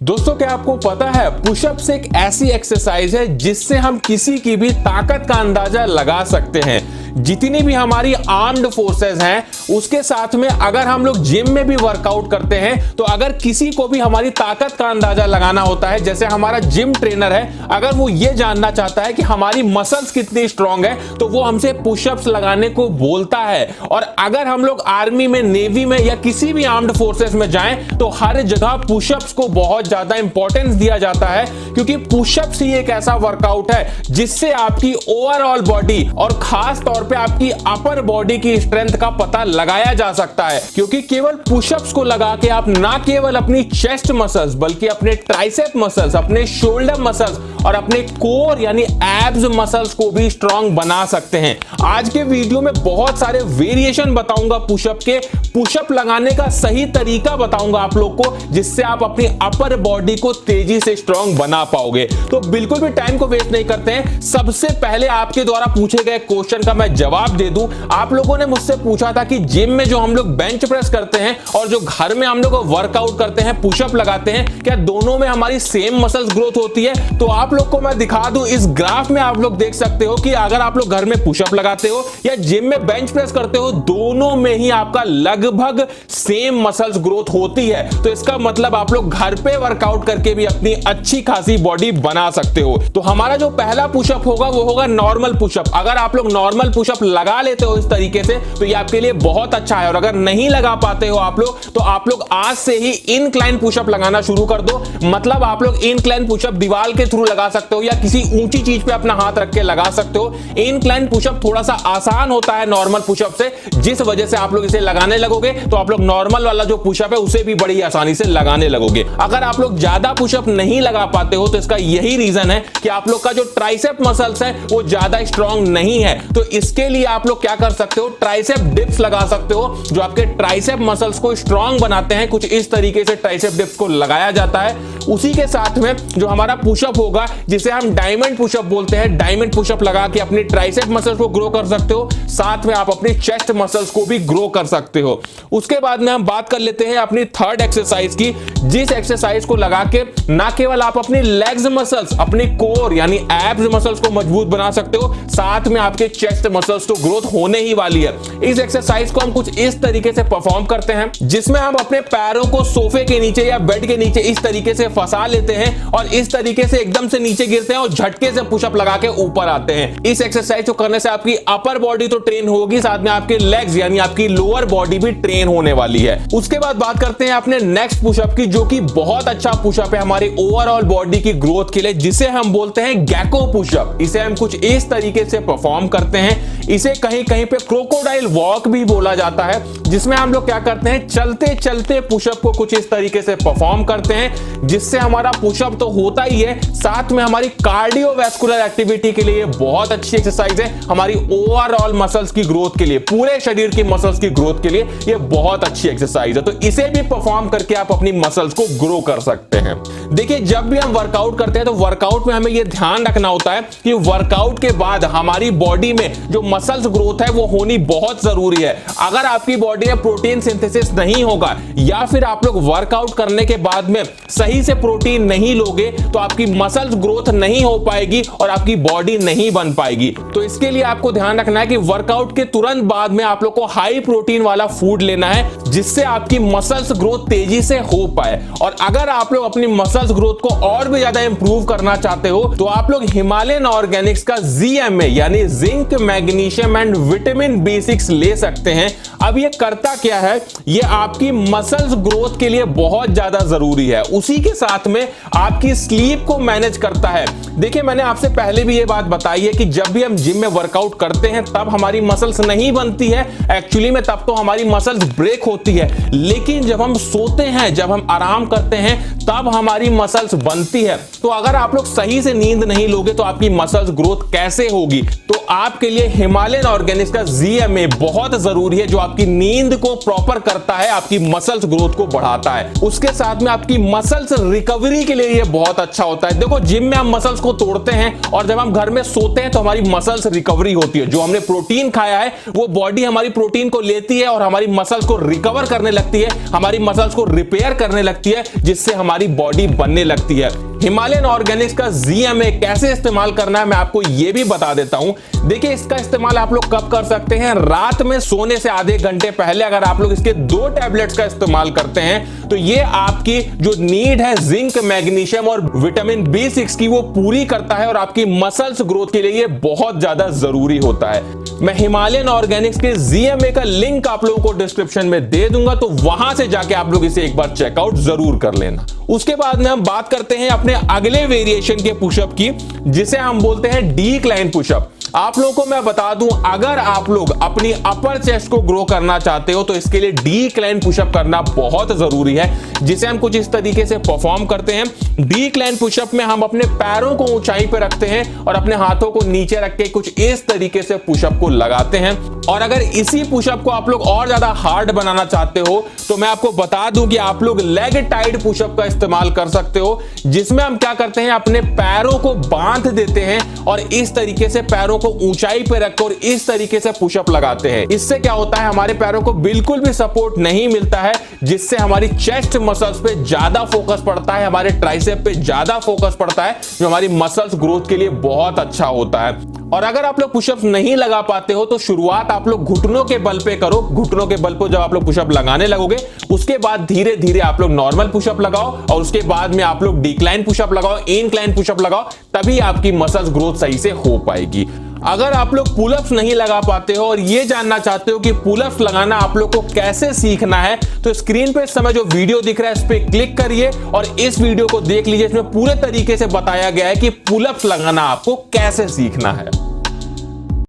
दोस्तों क्या आपको पता है पुशअप्स एक ऐसी एक्सरसाइज है जिससे हम किसी की भी ताकत का अंदाजा लगा सकते हैं। जितनी भी हमारी आर्म्ड फोर्सेस हैं उसके साथ में अगर हम लोग जिम में भी वर्कआउट करते हैं तो अगर किसी को भी हमारी ताकत का अंदाजा लगाना होता है, जैसे हमारा जिम ट्रेनर है, अगर वो ये जानना चाहता है कि हमारी मसल्स कितनी स्ट्रांग है तो वो हमसे पुशअप्स लगाने को बोलता है। और अगर हम लोग आर्मी में, नेवी में या किसी भी आर्म्ड फोर्सेस में जाएं तो हर जगह पुशअप्स को बहुत ज्यादा इंपॉर्टेंस दिया जाता है, क्योंकि पुशअप्स ही एक ऐसा वर्कआउट है जिससे आपकी ओवरऑल बॉडी और खास तौर पे आपकी अपर बॉडी की स्ट्रेंथ का पता लगाया जा सकता है। क्योंकि केवल पुशअप्स को लगा के आप ना केवल अपनी चेस्ट मसल्स बल्कि अपने ट्राइसेप मसल्स, अपने शोल्डर मसल्स और अपने कोर यानी एब्स मसल्स को भी स्ट्रांग बना सकते हैं। आज के वीडियो में बहुत सारे वेरिएशन बताऊंगा पुशअप के, पुशअप लगाने का सही तरीका बताऊंगा आप लोग को, जिससे आप अपनी अपर बॉडी को तेजी से स्ट्रांग बना पाओगे। तो बिल्कुल भी टाइम को वेस्ट नहीं करते हैं, सबसे पहले आपके द्वारा पूछे गए क्वेश्चन का मैं जवाब दे दूं। आप लोगों ने मुझसे पूछा था कि जिम में जो हम लोग बेंच प्रेस करते हैं और जो घर में हम लोग वर्कआउट करते हैं, पुशअप लगाते हैं, क्या दोनों में हमारी सेम मसल्स ग्रोथ होती है? तो आप लोग को मैं दिखा दूं, इस ग्राफ में आप लोग देख सकते हो कि अगर आप लोग घर में पुशअप लगाते हो या जिम में बेंच प्रेस करते हो, दोनों में ही आपका लगभग सेम मसल्स ग्रोथ होती है। तो इसका मतलब आप लोग घर पे वर्कआउट करके भी अपनी अच्छी खासी बॉडी बना सकते हो। तो हमारा जो पहला पुशअप होगा वो होगा नॉर्मल पुशअप। अगर आप लोग नॉर्मल पुशअप लगा लेते हो इस तरीके से तो ये आपके लिए बहुत अच्छा है, और अगर नहीं लगा पाते हो आप लोग तो आप लोग आज से ही इनक्लाइन पुशअप लगाना शुरू कर दो। मतलब आप लोग इनक्लाइन पुशअप दीवार के थ्रू लगा सकते हो या किसी ऊंची चीज पे अपना हाथ रख के लगा सकते हो। इनक्लाइन पुशअप थोड़ा सा आसान होता है नॉर्मल पुशअप से, जिस वजह से आप लोग इसे लगाने लगोगे तो आप लोग नॉर्मल वाला जो पुशअप है उसे भी बड़ी आसानी से लगाने लगोगे। अगर आप लोग ज्यादा पुशअप नहीं लगा पाते हो तो इसका यही रीजन है कि आप लोग का जो ट्राइसेप मसल्स है वो ज्यादा स्ट्रांग नहीं है। तो इसके लिए आप लोग क्या कर सकते हो, ट्राइसेप डिप्स लगा सकते हो जो आपके ट्राइसेप मसल्स को स्ट्रांग बनाते हैं। कुछ इस तरीके से ट्राइसेप डिप्स को लगाया जाता है। उसी के साथ में जो हमारा पुशअप होगा जिसे हम डायमंड पुशअप बोलते हैं, डायमंड पुशअप लगा के अपनी ट्राइसेप मसल्स को ग्रो कर सकते हो, साथ में आप अपनी चेस्ट मसल्स को भी ग्रो कर सकते हो। उसके बाद में हम बात कर लेते हैं अपनी थर्ड एक्सरसाइज की, जिस एक्सरसाइज को लगा के ना केवल आप अपनी लेग्स मसल्स, अपनी कोर यानी एब्स मसल्स को मजबूत बना सकते हो, साथ में आपके चेस्ट मसल्स तो ग्रोथ होने ही वाली है। इस एक्सरसाइज को हम कुछ इस तरीके से परफॉर्म करते हैं जिसमें हम अपने पैरों को सोफे के नीचे या बेड के नीचे इस तरीके से फंसा लेते हैं और इस तरीके से एकदम से नीचे गिरते हैं और झटके से पुशअप लगा के ऊपर आते हैं। इस एक्सरसाइज को करने से आपकी अपर बॉडी तो ट्रेन होगी, साथ में आपके लेग्स यानी आपकी लोअर बॉडी भी ट्रेन होने वाली है। उसके बाद बात करते हैं अपने नेक्स्ट पुशअप की, जो कि बहुत अच्छा पुशअप है हमारी ओवरऑल बॉडी की ग्रोथ के लिए, जिसे हम बोलते हैं गेको पुशअप। इसे हम कुछ इस तरीके से परफॉर्म करते हैं। इसे कहीं कहीं पे क्रोकोडाइल वॉक भी बोला जाता है, जिसमें हम लोग क्या करते हैं, चलते चलते पुशअप को कुछ इस तरीके से परफॉर्म करते हैं, जिससे हमारा पुशअप तो होता ही है, साथ में हमारी कार्डियोवैस्कुलर एक्टिविटी के लिए बहुत अच्छी एक्सरसाइज है। हमारी ओवरऑल मसल्स की ग्रोथ के लिए, पूरे शरीर की मसल्स की ग्रोथ के लिए ये बहुत अच्छी एक्सरसाइज है। तो इसे भी परफॉर्म करके आप अपनी मसल्स को ग्रो कर सकते हैं। देखिए, जब भी हम वर्कआउट करते हैं तो वर्कआउट में हमें यह ध्यान रखना होता है कि वर्कआउट के बाद हमारी बॉडी में जो मसल्स ग्रोथ है वो होनी बहुत जरूरी है। अगर आपकी बॉडी में प्रोटीन सिंथेसिस नहीं होगा या फिर आप लोग वर्कआउट करने के बाद में सही से प्रोटीन नहीं लोगे तो आपकी मसल्स ग्रोथ नहीं हो पाएगी और आपकी बॉडी नहीं बन पाएगी। तो इसके लिए आपको ध्यान रखना है कि वर्कआउट के तुरंत बाद में आप लोग को हाई प्रोटीन वाला फूड लेना है, जिससे आपकी मसल्स ग्रोथ तेजी से हो पाए। और अगर आप लोग अपनी मसल्स ग्रोथ को और भी ज्यादा इंप्रूव करना चाहते हो तो आप लोग हिमालयन ऑर्गेनिक्स का ZMA यानी zinc, magnesium and vitamin B6 ले सकते हैं। अब ये करता क्या है, ये आपकी मसल्स ग्रोथ के लिए बहुत ज्यादा जरूरी है। उसी के साथ में आपकी स्लीप को मैनेज करता है। देखिए, मैंने आपसे पहले भी ये बात बताई है कि जब भी हम जिम में वर्कआउट करते हैं तब हमारी मसल्स नहीं बनती है, एक्चुअली में तब तो हमारी मसल्स ब्रेक होती है। लेकिन जब हम सोते हैं, जब हम आराम करते हैं, तब हमारी मसल्स बनती है। तो अगर आप लोग सही से नींद नहीं लोगे तो आपकी मसल्स ग्रोथ कैसे होगी? तो आपके लिए हिमालयन ऑर्गेनिक्स का ZMA बहुत जरूरी है, जो आपकी नींद को प्रॉपर करता है, आपकी मसल्स ग्रोथ को बढ़ाता है। उसके साथ में आपकी मसल्स रिकवरी के लिए ये बहुत अच्छा होता है। देखो, जिम में हम मसल्स को तोड़ते हैं और जब हम घर में सोते हैं तो हमारी मसल्स रिकवरी होती है। जो हमने प्रोटीन खाया है वो बॉडी हमारी प्रोटीन को लेती है और हमारी मसल्स को रिकवर करने लगती है, हमारी मसल्स को रिपेयर करने लगती है, जिससे हमारी बॉडी बनने लगती है। हिमालयन ऑर्गेनिक्स का ZMA कैसे इस्तेमाल करना है मैं आपको यह भी बता देता हूं। देखिए, इसका इस्तेमाल आप लोग कब कर सकते हैं? रात में सोने से आधे घंटे पहले अगर आप लोग इसके 2 टैबलेट्स का इस्तेमाल करते हैं तो ये आपकी जो नीड है जिंक, मैग्नीशियम और विटामिन B6 की वो पूरी करता है और आपकी मसल्स ग्रोथ के लिए ये बहुत ज्यादा जरूरी होता है। मैं हिमालयन ऑर्गेनिक्स के ZMA का लिंक आप लोगों को डिस्क्रिप्शन में दे दूंगा, तो वहां से जाके आप लोग इसे एक बार चेकआउट जरूर कर लेना। उसके बाद में हम बात करते हैं अपने अगले वेरिएशन के पुशअप की, जिसे हम बोलते हैं डिक्लाइन पुशअप। आप लोगों को मैं बता दूं, अगर आप लोग अपनी अपर चेस्ट को ग्रो करना चाहते हो तो इसके लिए डिक्लाइन पुशअप करना बहुत जरूरी है, जिसे हम कुछ इस तरीके से परफॉर्म करते हैं। डिक्लाइन पुशअप में हम अपने पैरों को ऊंचाई पर रखते हैं और अपने हाथों को नीचे रख के कुछ इस तरीके से पुशअप को लगाते हैं। और अगर इसी पुशअप को आप लोग और ज्यादा हार्ड बनाना चाहते हो तो मैं आपको बता दूं कि आप लोग लेग टाइड पुशअप का इस्तेमाल कर सकते हो, जिसमें हम क्या करते हैं, अपने पैरों को बांध देते हैं और इस तरीके से पैरों को ऊंचाई पे रखकर इस तरीके से पुशअप लगाते हैं। इससे क्या होता है, हमारे पैरों को बिल्कुल भी सपोर्ट नहीं मिलता है, जिससे हमारी चेस्ट मसल्स पे ज्यादा फोकस पड़ता है, हमारे ट्राइसेप पे ज्यादा फोकस पड़ता है, जो हमारी मसल्स ग्रोथ के लिए बहुत अच्छा होता है। और अगर आप लोग पुशअप्स नहीं लगा पाते हो तो शुरुआत आप लोग घुटनों के बल पे करो। घुटनों के बल पे जब आप लोग पुशअप लगाने लगोगे उसके बाद धीरे धीरे आप लोग नॉर्मल पुशअप लगाओ और उसके बाद में आप लोग डिक्लाइन पुशअप लगाओ, इंक्लाइन पुशअप लगाओ, तभी आपकी मसल्स ग्रोथ सही से हो पाएगी। अगर आप लोग पुलअप्स नहीं लगा पाते हो और ये जानना चाहते हो कि पुलअप्स लगाना आप लोग को कैसे सीखना है, तो स्क्रीन पे इस समय जो वीडियो दिख रहा है इस पे क्लिक करिए और इस वीडियो को देख लीजिए। इसमें पूरे तरीके से बताया गया है कि पुलअप्स लगाना आपको कैसे सीखना है।